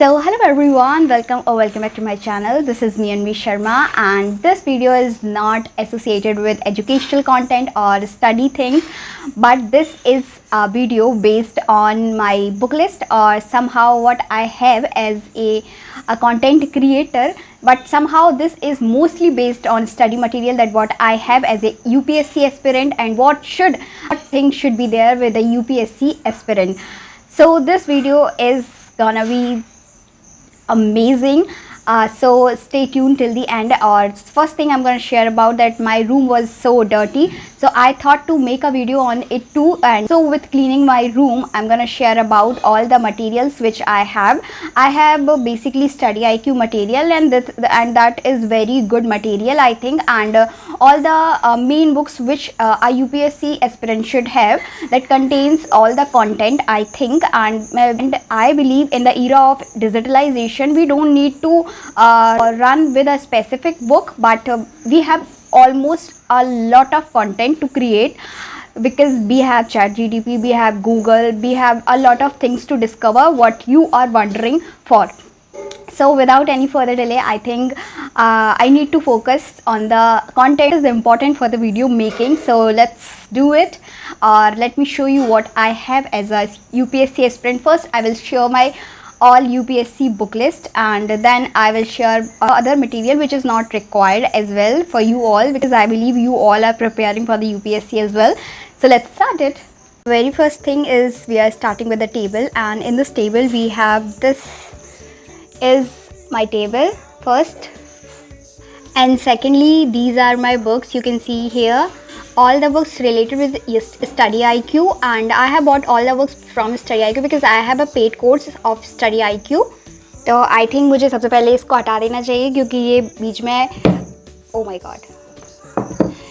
So hello everyone, welcome back to my channel. This is me Anvi Sharma, and this video is not associated with educational content or study things, but this is a video based on my book list or somehow what I have as a content creator. But somehow this is mostly based on study material that what I have as a UPSC aspirant and what things should be there with a UPSC aspirant. So this video is gonna be amazing, so stay tuned till the end. Or first thing I'm going to share about that my room was so dirty, so I thought to make a video on it too. And so with cleaning my room, I'm going to share about all the materials which I have basically study IQ material, and that is very good material I think. And all the main books which a UPSC aspirant should have, that contains all the content I think. And I believe in the era of digitalization, we don't need to run with a specific book, but we have almost a lot of content to create, because we have ChatGPT, we have Google, we have a lot of things to discover what you are wondering for. So without any further delay, I think I need to focus on the content is important for the video making. So let's do it, or let me show you what I have as a UPSC aspirant. First I will share my all UPSC book list, and then I will share other material which is not required as well for you all, because I believe you all are preparing for the UPSC as well. So let's start it. Very first thing is we are starting with the table, and in this table we have, this is my table first, and secondly these are my books. You can see here all the books related with study IQ, and I have bought all the books from study IQ because I have a paid course of study IQ. तो I think मुझे सबसे पहले इसको हटा देना चाहिए, क्योंकि ये बीच में ओ माय गॉड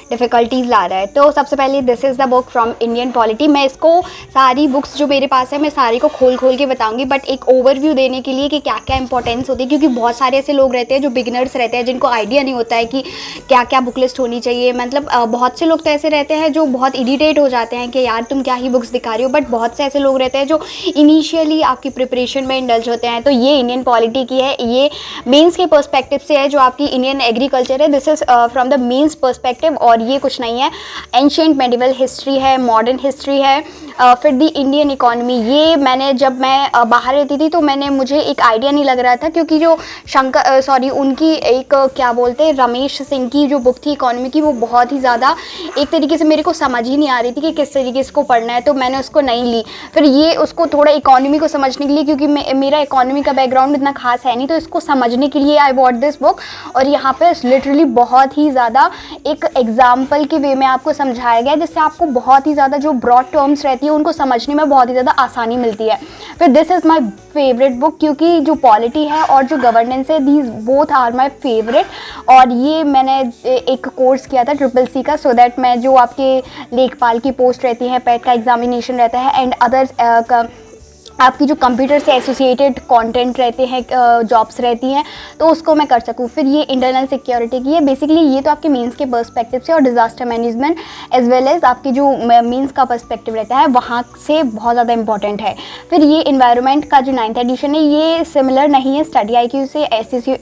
डिफ़िकल्टीज़ ला रहा है। तो सबसे पहले this is the book from Indian polity. मैं इसको सारी बुक्स जो मेरे पास है मैं सारी को खोल के बताऊंगी, बट एक ओवरव्यू देने के लिए कि क्या क्या इंपॉर्टेंस होती है, क्योंकि बहुत सारे ऐसे लोग रहते हैं जो बिगिनर्स रहते हैं, जिनको आइडिया नहीं होता है कि क्या क्या बुक लिस्ट होनी चाहिए। मतलब बहुत से लोग तो ऐसे रहते हैं जो बहुत इरिटेट हो जाते हैं कि यार तुम क्या ही बुक्स दिखा रही हो, बट बहुत से ऐसे लोग रहते हैं जो इनिशियली आपकी प्रिपरेशन में इंडल्ज होते हैं। तो ये इंडियन पॉलिटी की है, ये मेंस के पर्सपेक्टिव से है। जो आपकी इंडियन एग्रीकल्चर है, this is from the mains perspective, और ये कुछ नहीं है। एंशिएंट मेडिवल हिस्ट्री है, मॉडर्न हिस्ट्री है, फिर दी इंडियन इकोनॉमी। ये मैंने जब मैं बाहर रहती थी तो मुझे एक आइडिया नहीं लग रहा था, क्योंकि जो उनकी एक क्या बोलते हैं, रमेश सिंह की जो बुक थी इकोनॉमी की, वो बहुत ही ज़्यादा एक तरीके से मेरे को समझ ही नहीं आ रही थी कि किस तरीके से इसको पढ़ना है, तो मैंने उसको नहीं ली। फिर ये उसको थोड़ा इकोनॉमी को समझने के लिए, क्योंकि मेरा इकोनॉमी का बैकग्राउंड इतना खास है नहीं, तो इसको समझने के लिए आई बॉट दिस बुक। और यहाँ पे लिटरली बहुत ही ज़्यादा एक एग्जाम्पल के वे में आपको समझाया गया है, जिससे आपको बहुत ही ज़्यादा जो ब्रॉड टर्म्स रहती है उनको समझने में बहुत ही ज़्यादा आसानी मिलती है। फिर this is my favourite book, क्योंकि जो पॉलिटी है और जो गवर्नेंस है, these both are my favourite. और ये मैंने एक कोर्स किया था CCC का, सो दैट मैं जो आपके लेखपाल की पोस्ट रहती है, पैट का एग्जामिनेशन रहता है, एंड अदर आपकी जो कंप्यूटर से एसोसिएटेड कंटेंट रहते हैं, जॉब्स रहती हैं, तो उसको मैं कर सकूँ। फिर ये इंटरनल सिक्योरिटी की है। बेसिकली ये तो आपके मीन्स के पर्सपेक्टिव से, और disaster management as well as आपकी जो मीन्स का पर्सपेक्टिव रहता है वहाँ से बहुत ज़्यादा इंपॉर्टेंट है। फिर ये इन्वायरमेंट का जो 9th एडिशन है, ये सिमिलर नहीं है स्टडी IQ से,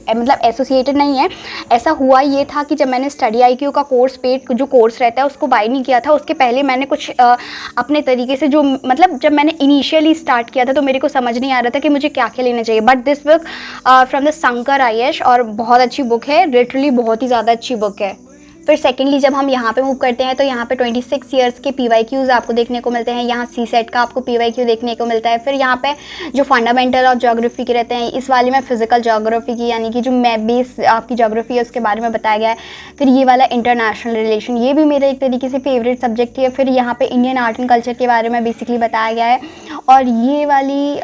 मतलब एसोसिएटेड नहीं है। ऐसा हुआ ये था कि जब मैंने स्टडी IQ का कोर्स पेड जो कोर्स रहता है उसको बाय नहीं किया था, उसके पहले मैंने कुछ अपने तरीके से जो, मतलब जब मैंने इनिशियली स्टार्ट किया तो मेरे को समझ नहीं आ रहा था कि मुझे क्या क्या लेना चाहिए। But this book from the Shankar IAS, और बहुत अच्छी बुक है, लिटरली बहुत ही ज़्यादा अच्छी बुक है। फिर सेकेंडली जब हम यहाँ पे मूव करते हैं तो यहाँ पे 26 ईयर्स के PYQs आपको देखने को मिलते हैं। यहाँ CSET का आपको PYQ देखने को मिलता है। फिर यहाँ पे जो फंडामेंटल ऑफ ज्योग्राफी के रहते हैं, इस वाले में फिजिकल ज्योग्राफी की, यानी कि जो मैप बेस आपकी ज्योग्राफी है उसके बारे में बताया गया है। फिर ये वाला इंटरनेशनल रिलेशन, ये भी मेरा एक तरीके से फेवरेट सब्जेक्ट है। फिर यहाँ पे इंडियन आर्ट एंड कल्चर के बारे में बेसिकली बताया गया है। और ये वाली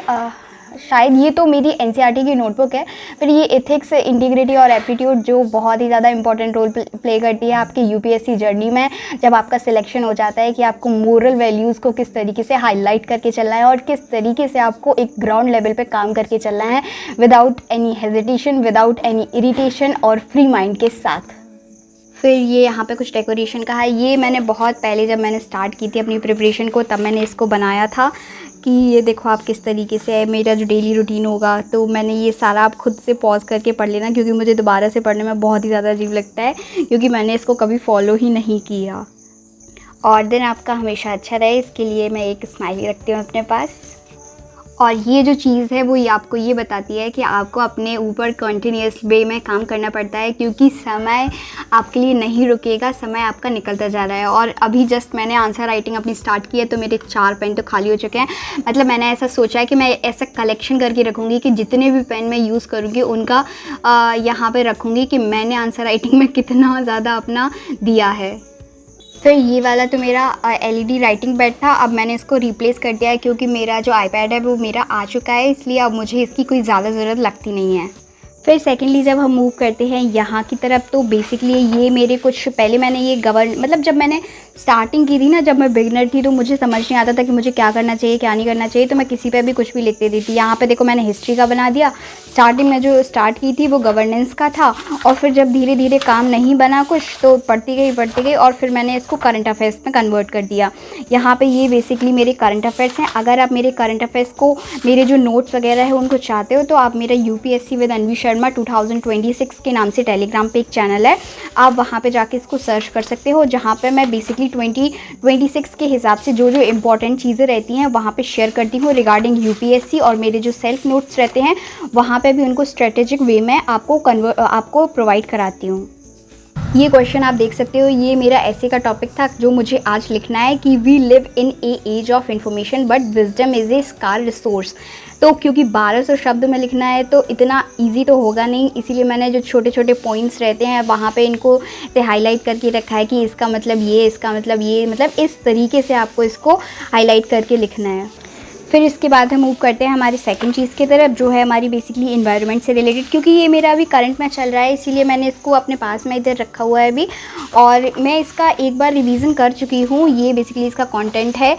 शायद ये तो मेरी NCERT की नोटबुक है। फिर ये एथिक्स, इंटीग्रिटी और एप्टीट्यूड, जो बहुत ही ज़्यादा इंपॉर्टेंट रोल प्ले करती है आपकी UPSC जर्नी में, जब आपका सिलेक्शन हो जाता है कि आपको मोरल वैल्यूज़ को किस तरीके से हाईलाइट करके चलना है, और किस तरीके से आपको एक ग्राउंड लेवल पे काम करके चलना है, without any hesitation, without any irritation, और फ्री माइंड के साथ। फिर ये यहाँ पे कुछ डेकोरेशन का है। ये मैंने बहुत पहले जब मैंने स्टार्ट की थी अपनी प्रिपरेशन को, तब मैंने इसको बनाया था कि ये देखो आप किस तरीके से है मेरा जो डेली रूटीन होगा। तो मैंने ये सारा आप खुद से पॉज करके पढ़ लेना, क्योंकि मुझे दोबारा से पढ़ने में बहुत ही ज़्यादा अजीब लगता है, क्योंकि मैंने इसको कभी फॉलो ही नहीं किया। और दिन आपका हमेशा अच्छा रहे, इसके लिए मैं एक स्माइली रखती हूँ अपने पास। और ये जो चीज़ है वो ये आपको ये बताती है कि आपको अपने ऊपर कंटिन्यूअस वे में काम करना पड़ता है, क्योंकि समय आपके लिए नहीं रुकेगा, समय आपका निकलता जा रहा है। और अभी जस्ट मैंने आंसर राइटिंग अपनी स्टार्ट की है, तो मेरे 4 पेन तो खाली हो चुके हैं। मतलब मैंने ऐसा सोचा है कि मैं ऐसा कलेक्शन करके रखूँगी कि जितने भी पेन मैं यूज़ करूँगी उनका यहाँ पर रखूँगी कि मैंने आंसर राइटिंग में कितना ज़्यादा अपना दिया है। फिर ये वाला तो मेरा एलईडी राइटिंग पैड था, अब मैंने इसको रिप्लेस कर दिया है, क्योंकि मेरा जो आईपैड है वो मेरा आ चुका है, इसलिए अब मुझे इसकी कोई ज़्यादा ज़रूरत लगती नहीं है। फिर सेकेंडली जब हम मूव करते हैं यहाँ की तरफ, तो बेसिकली ये मेरे कुछ पहले मैंने ये मतलब जब मैंने स्टार्टिंग की थी ना, जब मैं बिगिनर थी, तो मुझे समझ नहीं आता था कि मुझे क्या करना चाहिए क्या नहीं करना चाहिए, तो मैं किसी पे भी कुछ भी लिख देती थी। यहाँ पे देखो मैंने हिस्ट्री का बना दिया। स्टार्टिंग में जो स्टार्ट की थी वो गवर्नेंस का था, और फिर जब धीरे धीरे काम नहीं बना कुछ, तो पढ़ती गई और फिर मैंने इसको करंट अफेयर्स में कन्वर्ट कर दिया। यहाँ पे ये बेसिकली मेरे करंट अफेयर्स हैं। अगर आप मेरे करंट अफेयर्स को, मेरे जो नोट्स वगैरह है उनको चाहते हो, तो आप मेरा यूपीएससी विद अन्वी शर्मा 2026 के नाम से टेलीग्राम पे एक चैनल है, आप वहाँ पे जाके इसको सर्च कर सकते हो, जहाँ पे मैं बेसिकली 2026 के हिसाब से जो जो इम्पॉर्टेंट चीज़ें रहती हैं वहाँ पे शेयर करती हूँ रिगार्डिंग यूपीएससी, और मेरे जो सेल्फ नोट्स रहते हैं वहाँ पे भी उनको स्ट्रेटेजिक वे में आपको प्रोवाइड कराती हूँ। ये क्वेश्चन आप देख सकते हो, ये मेरा ऐसे का टॉपिक था जो मुझे आज लिखना है कि we live in a age of information but wisdom is a scarce resource. तो क्योंकि 1200 शब्द में लिखना है तो इतना इजी तो होगा नहीं, इसीलिए मैंने जो छोटे छोटे पॉइंट्स रहते हैं वहाँ पे इनको हाईलाइट करके रखा है कि इसका मतलब ये, इसका मतलब ये, मतलब इस तरीके से आपको इसको हाईलाइट करके लिखना है। फिर इसके बाद हम मूव करते हैं हमारी सेकंड चीज़ की तरफ, जो है हमारी बेसिकली इन्वायरमेंट से रिलेटेड, क्योंकि ये मेरा अभी करंट में चल रहा है, इसीलिए मैंने इसको अपने पास में इधर रखा हुआ है अभी, और मैं इसका एक बार रिवीजन कर चुकी हूँ। ये बेसिकली इसका कंटेंट है,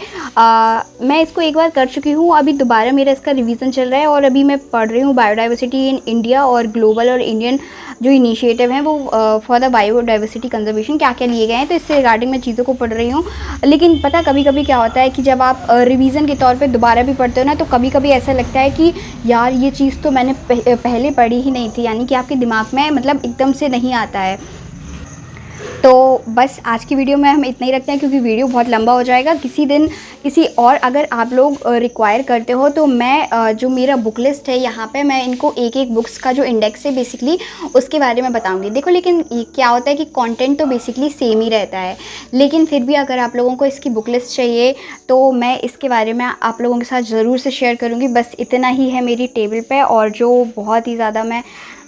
मैं इसको एक बार कर चुकी हूँ, अभी दोबारा मेरा इसका रिवीजन चल रहा है, और अभी मैं पढ़ रही हूँ बायोडाइवर्सिटी इन इंडिया और ग्लोबल और इंडियन जो इनिशिएटिव हैं वो फॉर द बायोडाइवर्सिटी कंजर्वेशन क्या क्या लिए गए हैं, तो इससे रिगार्डिंग मैं चीज़ों को पढ़ रही हूँ। लेकिन पता कभी कभी क्या होता है कि जब आप रिवीजन के तौर पे दोबारा भी पढ़ते हो ना, तो कभी कभी ऐसा लगता है कि यार ये चीज़ तो मैंने पहले पढ़ी ही नहीं थी, यानी कि आपके दिमाग में मतलब एकदम से नहीं आता है। तो बस आज की वीडियो में हम इतना ही रखते हैं, क्योंकि वीडियो बहुत लंबा हो जाएगा। किसी दिन किसी और अगर आप लोग रिक्वायर करते हो तो मैं जो मेरा बुक लिस्ट है यहाँ पे मैं इनको एक एक बुक्स का जो इंडेक्स है बेसिकली उसके बारे में बताऊँगी। देखो लेकिन क्या होता है कि कंटेंट तो बेसिकली सेम ही रहता है, लेकिन फिर भी अगर आप लोगों को इसकी बुक लिस्ट चाहिए तो मैं इसके बारे में आप लोगों के साथ ज़रूर से शेयर करूँगी। बस इतना ही है मेरी टेबल पर, और जो बहुत ही ज़्यादा मैं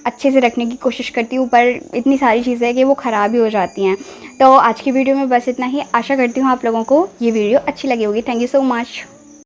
अच्छे से रखने की कोशिश करती हूँ, पर इतनी सारी चीज़ें हैं कि वो ख़राब ही हो जाती हैं। तो आज की वीडियो में बस इतना ही, आशा करती हूँ आप लोगों को ये वीडियो अच्छी लगी होगी। Thank you so much.